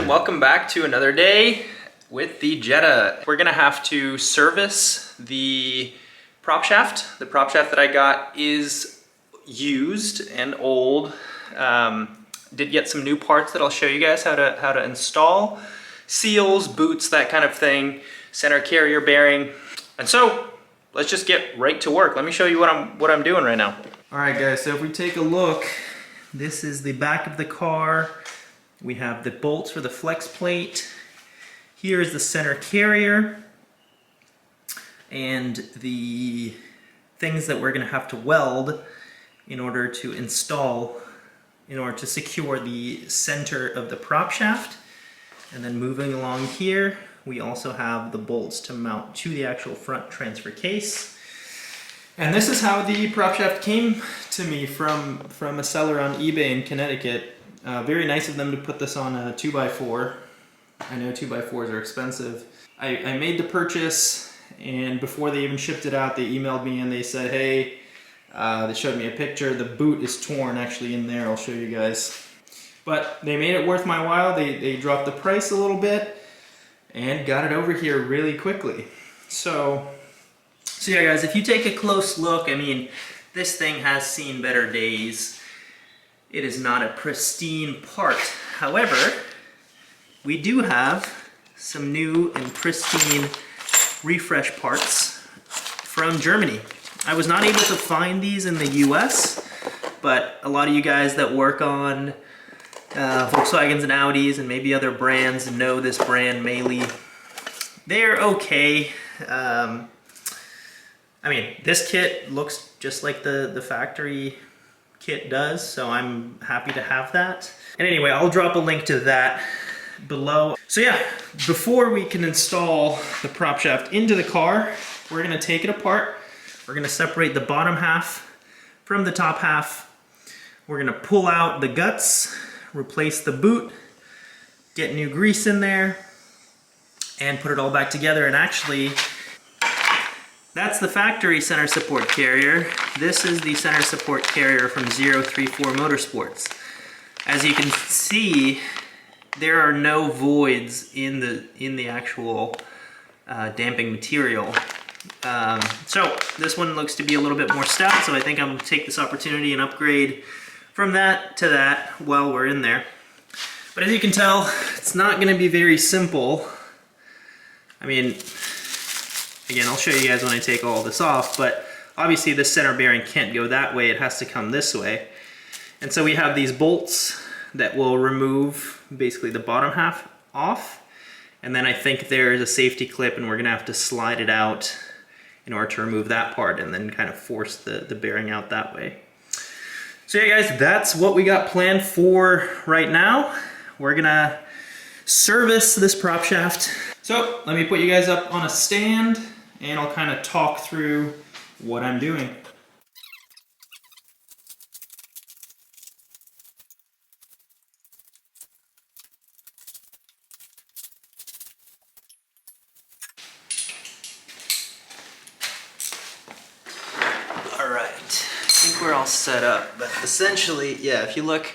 and welcome back to another day with the Jetta. We're gonna have to service the prop shaft. The prop shaft that I got is used and old. Did get some new parts that I'll show you guys how to install. Seals, boots, that kind of thing. Center carrier bearing. And so, let's just get right to work. Let me show you what I'm doing right now. All right guys, so if we take a look, this is the back of the car. We have the bolts for the flex plate. Here is the center carrier. And the things that we're gonna have to weld in order to install, in order to secure the center of the prop shaft. And then moving along here, we also have the bolts to mount to the actual front transfer case. And this is how the prop shaft came to me from a seller on eBay in Connecticut. Very nice of them to put this on a 2x4. I know 2x4s are expensive. I made the purchase, and before they even shipped it out, they emailed me and they said, hey, they showed me a picture. The boot is torn actually in there. I'll show you guys. But they made it worth my while. They dropped the price a little bit and got it over here really quickly. So yeah guys, if you take a close look, I mean, this thing has seen better days. It is not a pristine part. However, we do have some new and pristine refresh parts from Germany. I was not able to find these in the US, but a lot of you guys that work on Volkswagens and Audis and maybe other brands know this brand, Meyle. They're okay. I mean, this kit looks just like the factory kit does, so I'm happy to have that. And anyway, I'll drop a link to that below. So yeah, before we can install the prop shaft into the car, we're gonna take it apart. We're gonna separate the bottom half from the top half. We're gonna pull out the guts, replace the boot, get new grease in there, and put it all back together. And actually, that's the factory center support carrier. This is the center support carrier from 034 Motorsports. As you can see, there are no voids in the actual damping material. So this one looks to be a little bit more stout, so I think I'm gonna take this opportunity and upgrade from that to that while we're in there. But as you can tell, it's not gonna be very simple. I mean, again, I'll show you guys when I take all this off, but obviously this center bearing can't go that way, it has to come this way. And so we have these bolts that will remove basically the bottom half off. And then I think there's a safety clip and we're gonna have to slide it out in order to remove that part and then kind of force the bearing out that way. So yeah guys, that's what we got planned for right now. We're gonna service this prop shaft. So let me put you guys up on a stand and I'll kind of talk through what I'm doing. Alright, I think we're all set up, but essentially, yeah, if you look,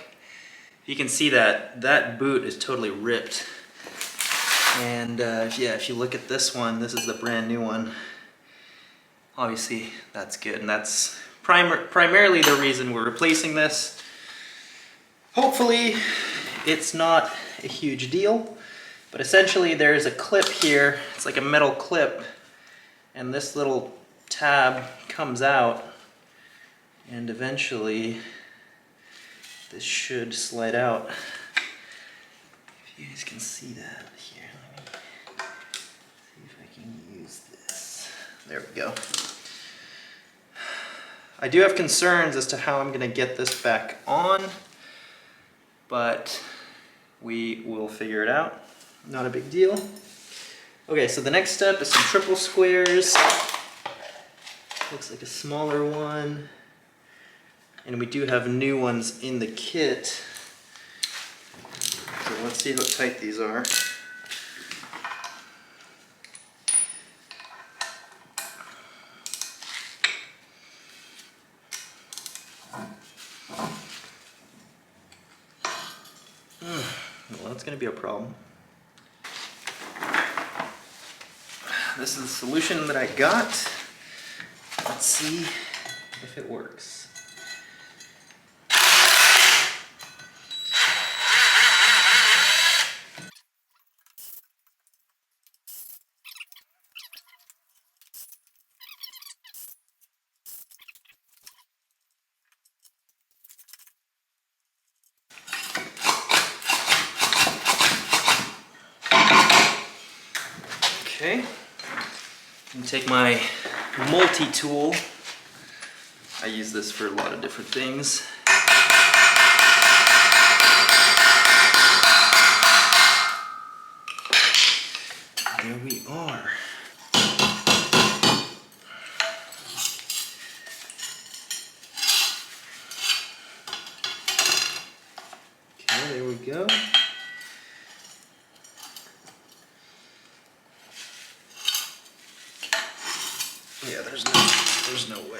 you can see that boot is totally ripped. And yeah, if you look at this one, this is the brand new one. Obviously, that's good, and that's primarily the reason we're replacing this. Hopefully, it's not a huge deal, but essentially there's a clip here. It's like a metal clip, and this little tab comes out, and eventually this should slide out. If you guys can see that here, let me see if I can use this. There we go. I do have concerns as to how I'm gonna get this back on, but we will figure it out. Not a big deal. Okay, so the next step is some triple squares. Looks like a smaller one. And we do have new ones in the kit. So let's see how tight these are. that's going to be a problem. This is the solution that I got. Let's see if it works. Okay, and take my multi-tool. I use this for a lot of different things. There we are. Okay, there we go. Yeah, there's no way.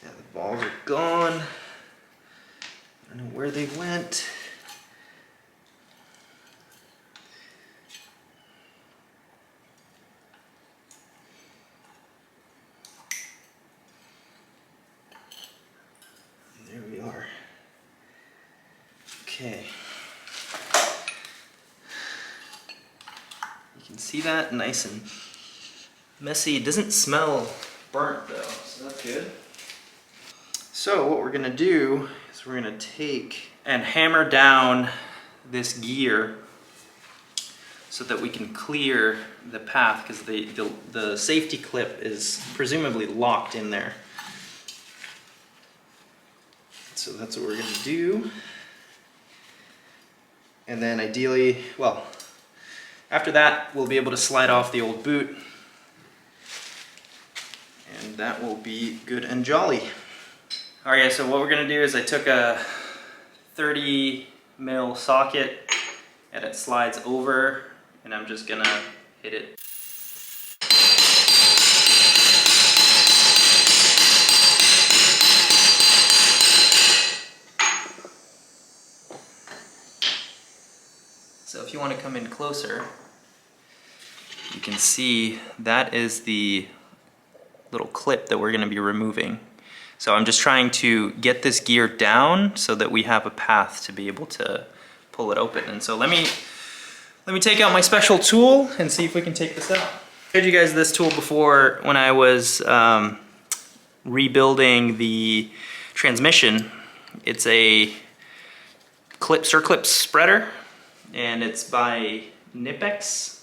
Yeah, the balls are gone. I don't know where they went. There we are. Okay. You can see that nice and messy. It doesn't smell burnt though, so that's good. So what we're gonna do is we're gonna take and hammer down this gear so that we can clear the path, because the safety clip is presumably locked in there. So that's what we're gonna do. And then ideally, well, after that we'll be able to slide off the old boot. And that will be good and jolly. All right, guys, so what we're gonna do is I took a 30 mil socket and it slides over, and I'm just gonna hit it. So if you want to come in closer, you can see that is the little clip that we're going to be removing. So I'm just trying to get this gear down so that we have a path to be able to pull it open. And so let me take out my special tool and see if we can take this out. I showed you guys this tool before when I was rebuilding the transmission. It's a Circlip spreader, and it's by KNIPEX.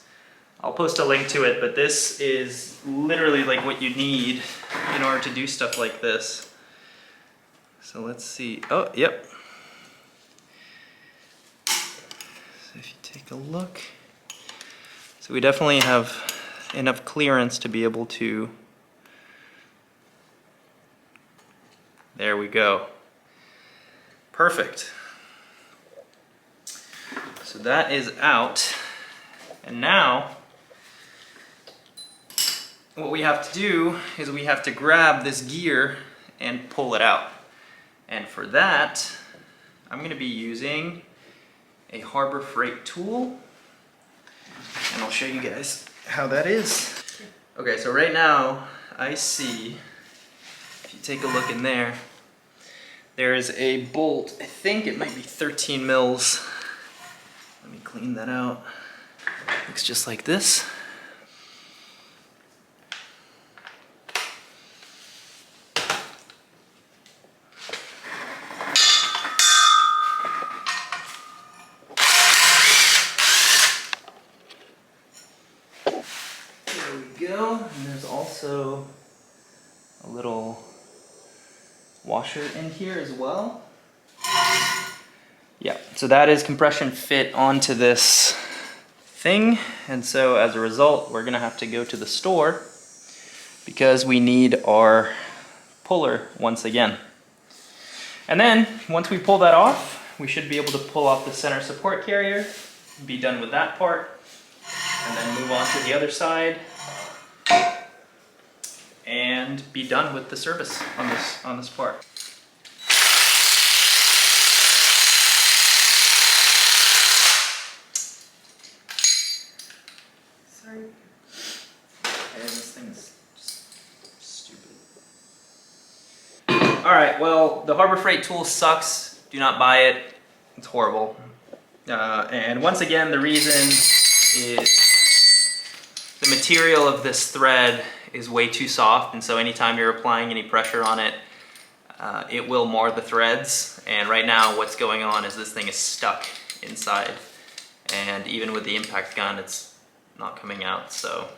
I'll post a link to it, but this is literally like what you need in order to do stuff like this. So let's see. Oh, yep. So if you take a look. So we definitely have enough clearance to be able to. There we go. Perfect. So that is out. And now, what we have to do is we have to grab this gear and pull it out. And for that, I'm going to be using a Harbor Freight tool. And I'll show you guys how that is. Okay, so right now, I see, if you take a look in there, there is a bolt. I think it might be 13 mils. Let me clean that out. Looks just like this. There we go. And there's also a little washer in here as well. Yeah, so that is compression fit onto this thing, and so as a result we're gonna have to go to the store because we need our puller once again. And then once we pull that off, we should be able to pull off the center support carrier, be done with that part, and then move on to the other side and be done with the service on this part. Sorry. And this thing's just stupid. Alright, well, the Harbor Freight tool sucks. Do not buy it. It's horrible. And once again, the reason is the material of this thread is way too soft, and so anytime you're applying any pressure on it, it will mar the threads. And right now what's going on is this thing is stuck inside, and even with the impact gun it's not coming out. So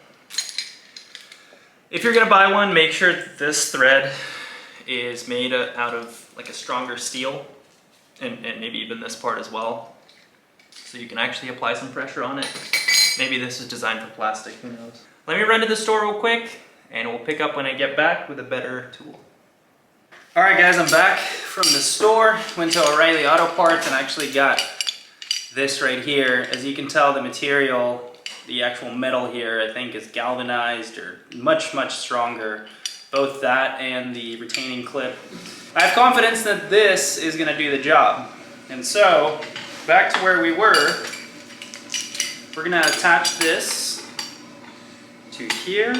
if you're gonna buy one, make sure that this thread is made out of like a stronger steel, and maybe even this part as well, so you can actually apply some pressure on it. Maybe this is designed for plastic, who knows. Let me run to the store real quick, and we'll pick up when I get back with a better tool. Alright guys, I'm back from the store. Went to O'Reilly Auto Parts and actually got this right here. As you can tell, the material, the actual metal here, I think is galvanized or much, much stronger. Both that and the retaining clip. I have confidence that this is going to do the job. And so, back to where we were, we're going to attach this to here.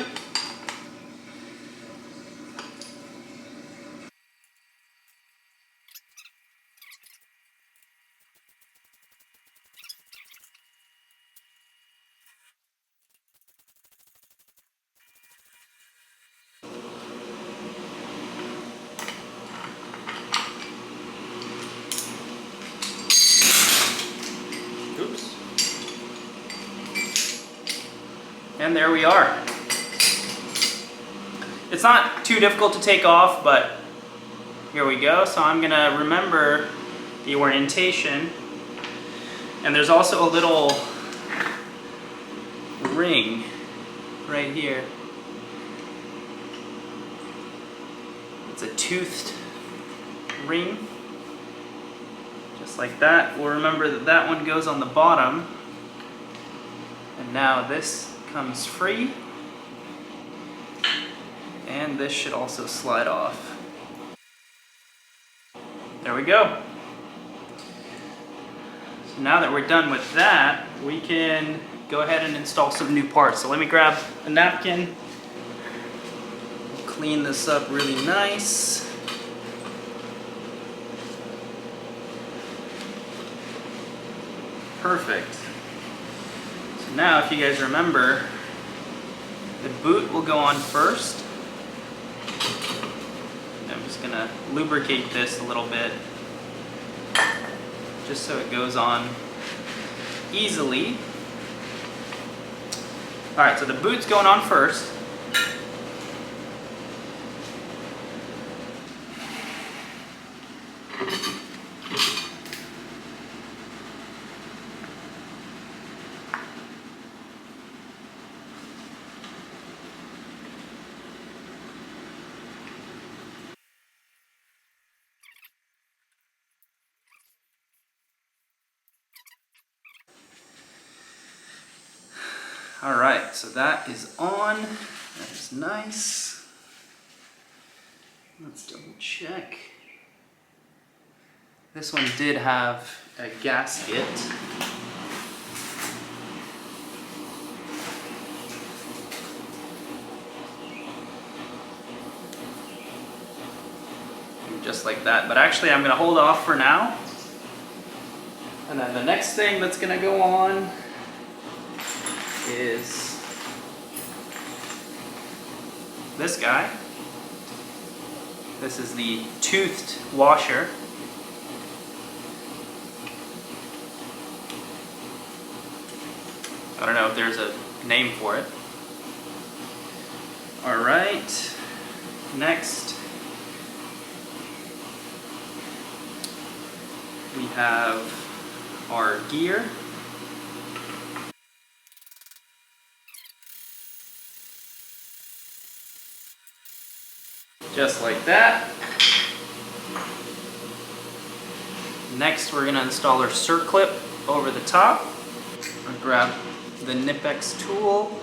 Oops. And there we are. It's not too difficult to take off, but here we go. So I'm gonna remember the orientation. And there's also a little ring right here. It's a toothed ring. Just like that. We'll remember that that one goes on the bottom. And now this comes free. And this should also slide off. There we go. So now that we're done with that, we can go ahead and install some new parts. So let me grab a napkin, clean this up really nice. Perfect. So now, if you guys remember, the boot will go on first. I'm just gonna lubricate this a little bit, just so it goes on easily. All right, so the boot's going on first. All right, so that is on. That is nice. Let's double check. This one did have a gasket. Just like that, but actually I'm gonna hold off for now. And then the next thing that's gonna go on is this guy. This is the toothed washer. I don't know if there's a name for it. All right, next we have our gear. Just like that. Next, we're going to install our Circlip over the top. I'll grab the KNIPEX tool.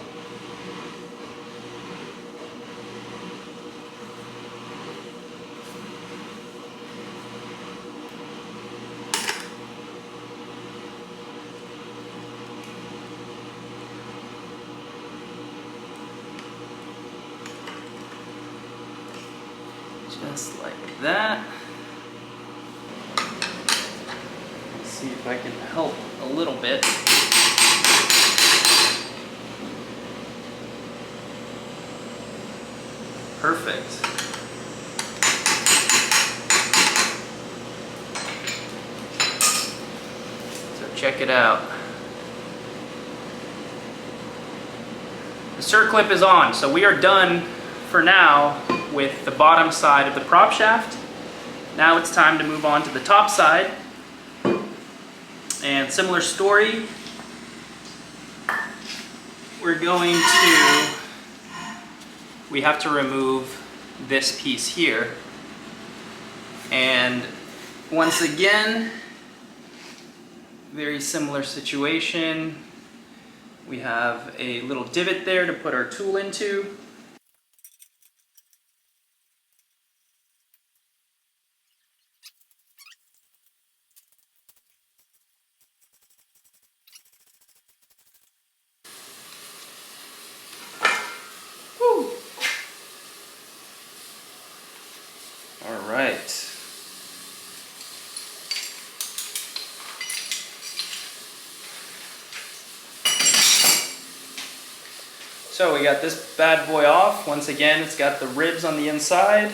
Just like that. Let's see if I can help a little bit. Perfect. So check it out. The Circlip is on, so we are done for now with the bottom side of the prop shaft. Now it's time to move on to the top side. And similar story. We have to remove this piece here. And once again, very similar situation. We have a little divot there to put our tool into. Woo. All right. So we got this bad boy off. Once again, it's got the ribs on the inside.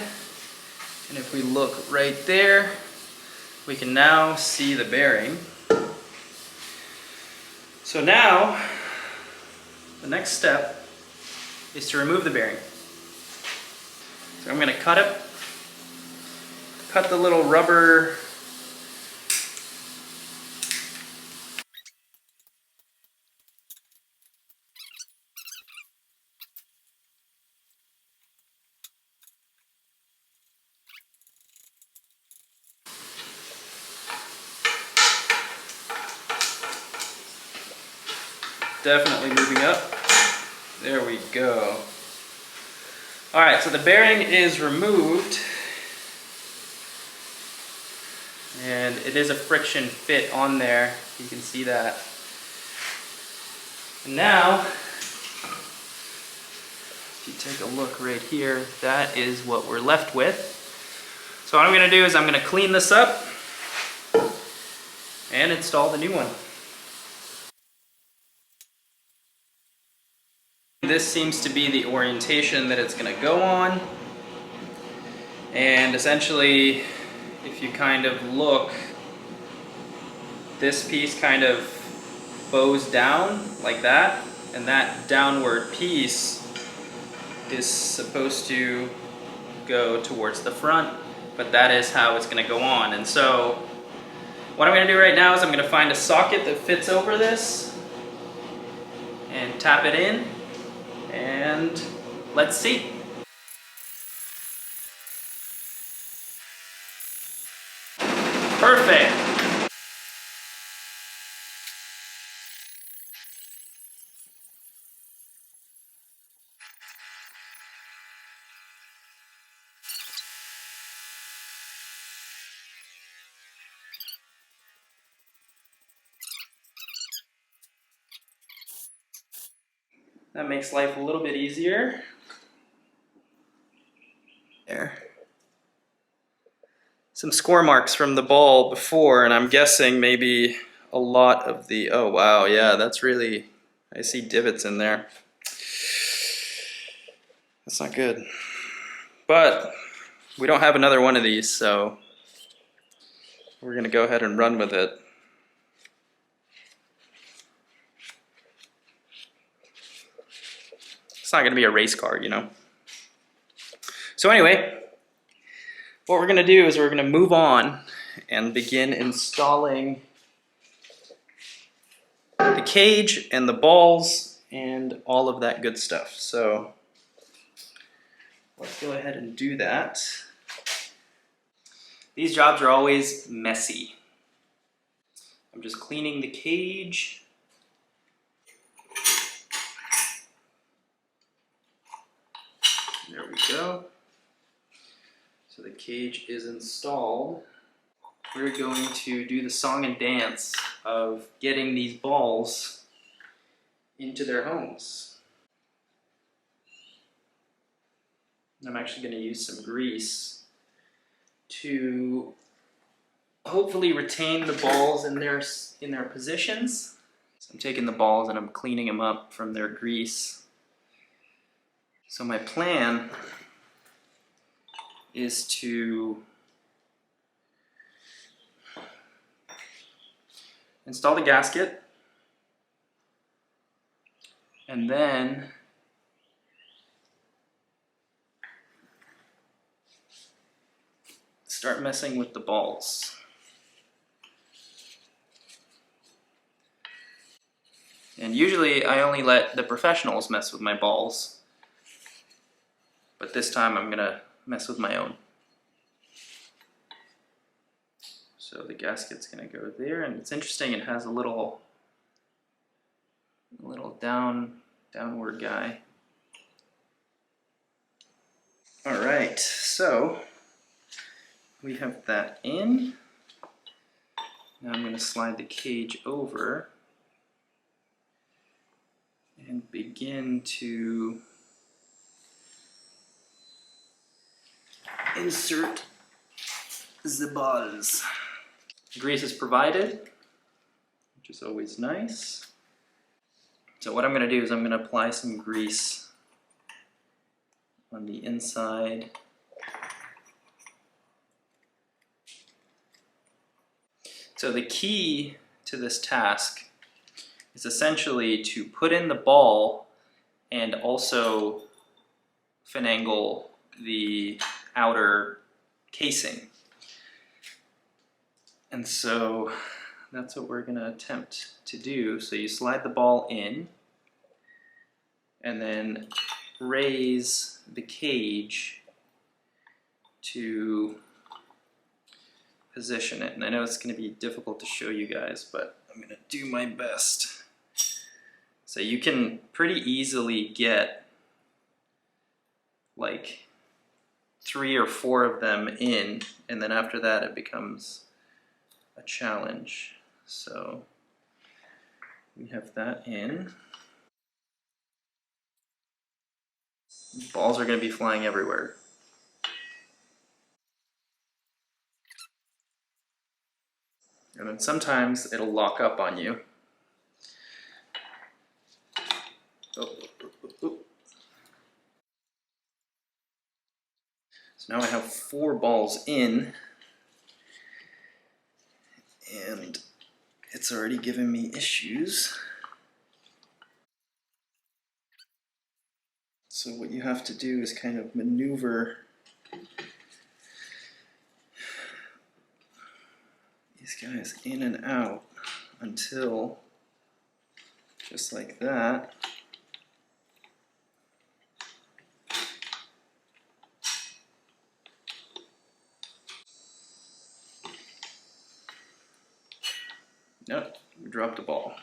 And if we look right there, we can now see the bearing. So now, the next step is to remove the bearing. So I'm going to cut it. Cut the little rubber definitely moving up. There we go. All right, so the bearing is removed. And it is a friction fit on there. You can see that. And now, if you take a look right here, that is what we're left with. So what I'm gonna do is I'm gonna clean this up and install the new one. This seems to be the orientation that it's going to go on, and essentially if you kind of look, this piece kind of bows down like that, and that downward piece is supposed to go towards the front, but that is how it's going to go on. And so what I'm going to do right now is I'm going to find a socket that fits over this and tap it in. And let's see. Perfect. That makes life a little bit easier. There. Some score marks from the ball before, and I'm guessing maybe a lot of the, oh wow, yeah, that's really, I see divots in there. That's not good. But we don't have another one of these, so we're gonna go ahead and run with it. It's not gonna be a race car, you know. So anyway, what we're gonna do is we're gonna move on and begin installing the cage and the balls and all of that good stuff. So let's go ahead and do that. These jobs are always messy. I'm just cleaning the cage. There we go. So the cage is installed. We're going to do the song and dance of getting these balls into their homes. I'm actually going to use some grease to hopefully retain the balls in their positions. So I'm taking the balls and I'm cleaning them up from their grease. So my plan is to install the gasket and then start messing with the balls. And usually I only let the professionals mess with my balls, but this time I'm gonna mess with my own. So the gasket's gonna go there, and it's interesting, it has a little downward guy. All right, so we have that in. Now I'm gonna slide the cage over and begin to insert the balls. Grease is provided, which is always nice. So what I'm going to do is I'm going to apply some grease on the inside. So the key to this task is essentially to put in the ball and also finagle the outer casing. And so that's what we're going to attempt to do. So you slide the ball in and then raise the cage to position it. And I know it's going to be difficult to show you guys, but I'm going to do my best. So you can pretty easily get like 3 or 4 of them in, and then after that it becomes a challenge. So we have that in. Balls are going to be flying everywhere. And then sometimes it'll lock up on you. Oh. So now I have 4 balls in, and it's already given me issues. So what you have to do is kind of maneuver these guys in and out until, just like that, nope, we dropped the ball.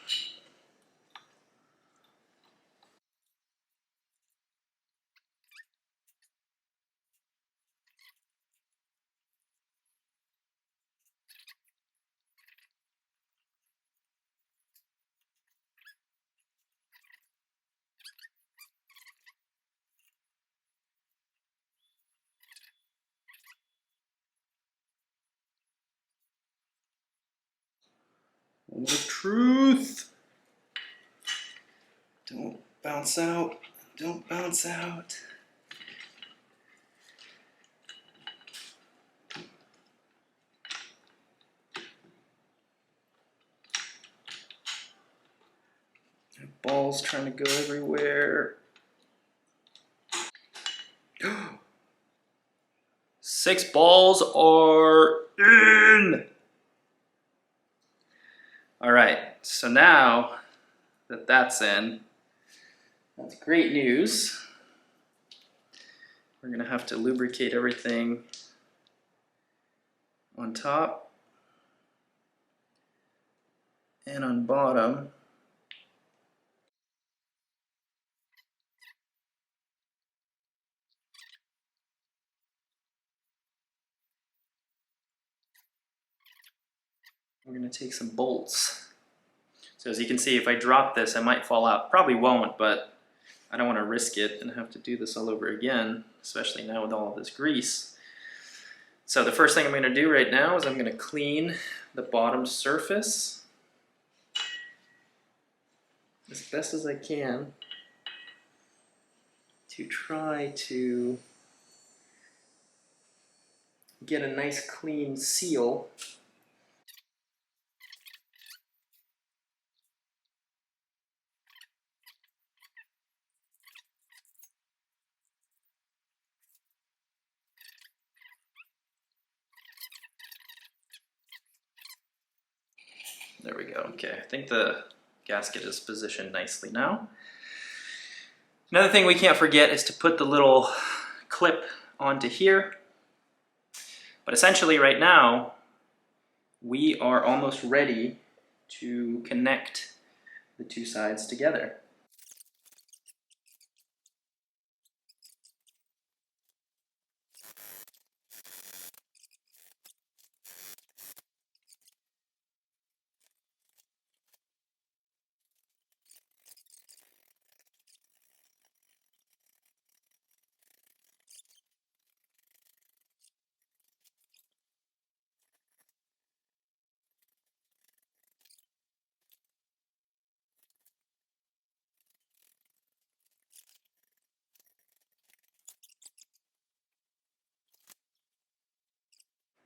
The truth! Don't bounce out. Don't bounce out. Balls trying to go everywhere. 6 balls are in! Alright, so now that that's in, that's great news. We're going to have to lubricate everything on top and on bottom. We're going to take some bolts. So as you can see, if I drop this, I might fall out. Probably won't, but I don't want to risk it and have to do this all over again, especially now with all of this grease. So the first thing I'm going to do right now is I'm going to clean the bottom surface as best as I can to try to get a nice clean seal. There we go. Okay, I think the gasket is positioned nicely now. Another thing we can't forget is to put the little clip onto here. But essentially right now, we are almost ready to connect the two sides together.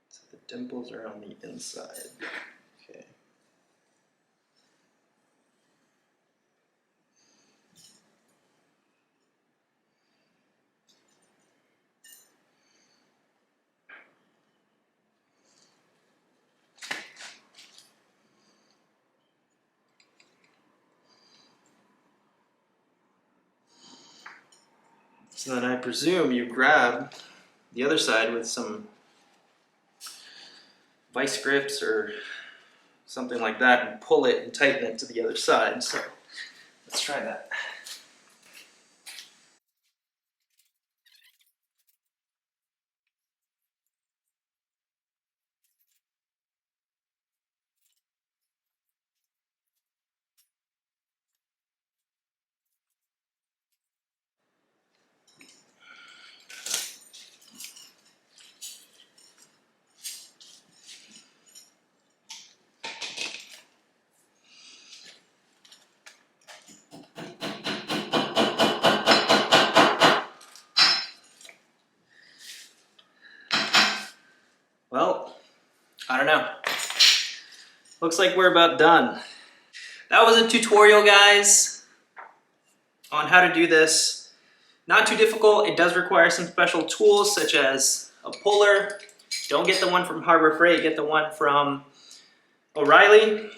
So the dimples are on the inside. Okay. So then I presume you grab the other side with some vice grips or something like that and pull it and tighten it to the other side. So let's try that. Well, I don't know. Looks like we're about done. That was a tutorial, guys, on how to do this. Not too difficult. It does require some special tools such as a puller. Don't get the one from Harbor Freight, get the one from O'Reilly.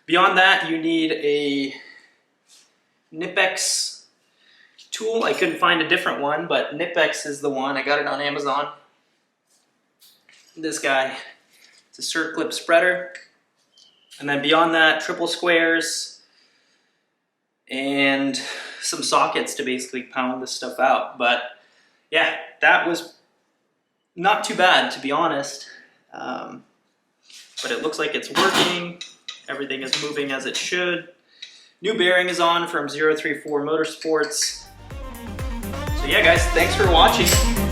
Beyond that, you need a KNIPEX tool. I couldn't find a different one, but KNIPEX is the one. I got it on Amazon. This guy, it's a Circlip spreader. And then beyond that, triple squares and some sockets to basically pound this stuff out. But yeah, that was not too bad, to be honest. But it looks like it's working. Everything is moving as it should. New bearing is on from 034 Motorsports. So yeah, guys, thanks for watching.